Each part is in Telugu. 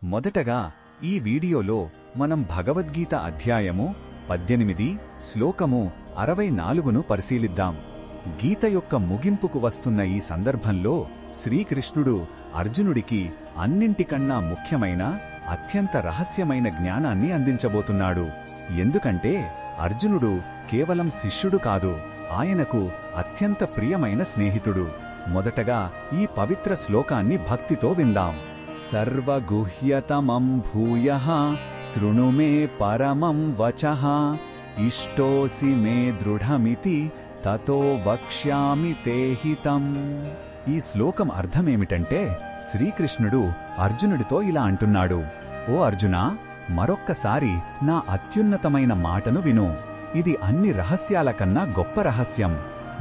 మొదటగా ఈ వీడియోలో మనం భగవద్గీత అధ్యాయము 18 శ్లోకము 64ను పరిశీలిద్దాం. గీత యొక్క ముగింపుకు వస్తున్న ఈ సందర్భంలో శ్రీకృష్ణుడు అర్జునుడికి అన్నింటికన్నా ముఖ్యమైన అత్యంత రహస్యమైన జ్ఞానాన్ని అందించబోతున్నాడు. ఎందుకంటే అర్జునుడు కేవలం శిష్యుడు కాదు, ఆయనకు అత్యంత ప్రియమైన స్నేహితుడు. మొదటగా ఈ పవిత్ర శ్లోకాన్ని భక్తితో విందాం. సర్వగుహ్యతమం భూయః శృణు మే పరమం వచః ఇష్టోసి మే దృఢమితి తతో వక్ష్యామి తే హితం. ఈ శ్లోకం అర్థమేమిటంటే శ్రీకృష్ణుడు అర్జునుడితో ఇలా అంటున్నాడు: ఓ అర్జునా, మరొక్కసారి నా అత్యున్నతమైన మాటను విను. ఇది అన్ని రహస్యాల కన్నా గొప్ప రహస్యం.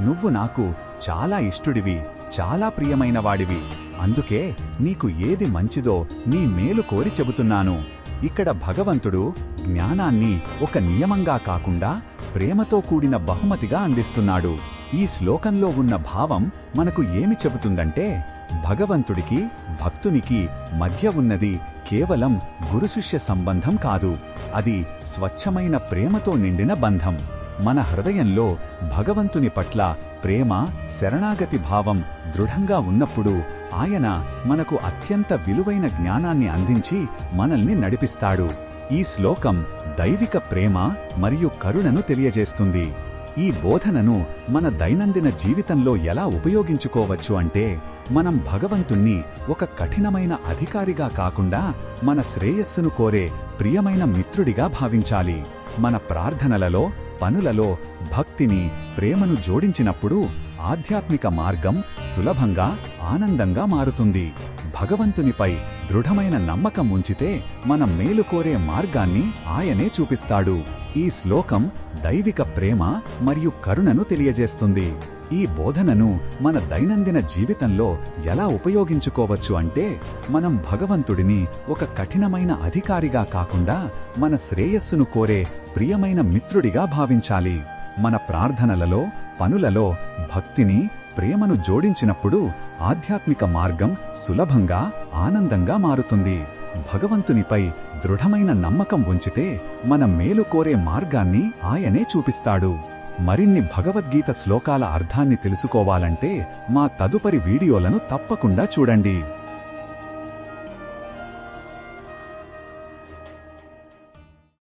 నువ్వు నాకు చాలా ఇష్టుడివి, చాలా ప్రియమైనవాడివి. అందుకే నీకు ఏది మంచిదో నీ మేలు కోరి చెబుతున్నాను. ఇక్కడ భగవంతుడు జ్ఞానాన్ని ఒక నియమంగా కాకుండా ప్రేమతో కూడిన బహుమతిగా అందిస్తున్నాడు. ఈ శ్లోకంలో ఉన్న భావం మనకు ఏమి చెబుతుందంటే, భగవంతుడికి భక్తునికి మధ్య ఉన్నది కేవలం గురుశిష్య సంబంధం కాదు, అది స్వచ్ఛమైన ప్రేమతో నిండిన బంధం. మన హృదయంలో భగవంతుని పట్ల ప్రేమ, శరణాగతి భావం దృఢంగా ఉన్నప్పుడు ఆయన మనకు అత్యంత విలువైన జ్ఞానాన్ని అందించి మనల్ని నడిపిస్తాడు. ఈ శ్లోకం దైవిక ప్రేమ మరియు కరుణను తెలియజేస్తుంది. ఈ బోధనను మన దైనందిన జీవితంలో ఎలా ఉపయోగించుకోవచ్చు అంటే, మనం భగవంతుణ్ణి ఒక కఠినమైన అధికారిగా కాకుండా మన శ్రేయస్సును కోరే ప్రియమైన మిత్రుడిగా భావించాలి. మన ప్రార్థనలలో, పనులలో భక్తిని, ప్రేమను జోడించినప్పుడు ఆధ్యాత్మిక మార్గం సులభంగా, ఆనందంగా మారుతుంది. భగవంతునిపై దృఢమైన నమ్మకం ఉంచితే మన మేలు కోరే మార్గాన్ని ఆయనే చూపిస్తాడు. ఈ శ్లోకం దైవిక ప్రేమ మరియు కరుణను తెలియజేస్తుంది. ఈ బోధనను మన దైనందిన జీవితంలో ఎలా ఉపయోగించుకోవచ్చు అంటే, మనం భగవంతుడిని ఒక కఠినమైన అధికారిగా కాకుండా మన శ్రేయస్సును కోరే ప్రియమైన మిత్రుడిగా భావించాలి. మన ప్రార్థనలలో, పనులలో భక్తిని, ప్రేమను జోడించినప్పుడు ఆధ్యాత్మిక మార్గం సులభంగా, ఆనందంగా మారుతుంది. భగవంతునిపై దృఢమైన నమ్మకం ఉంచితే మన మేలు కోరే మార్గాన్ని ఆయనే చూపిస్తాడు. మరిన్ని భగవద్గీత శ్లోకాల అర్థాన్ని తెలుసుకోవాలంటే మా తదుపరి వీడియోలను తప్పకుండా చూడండి.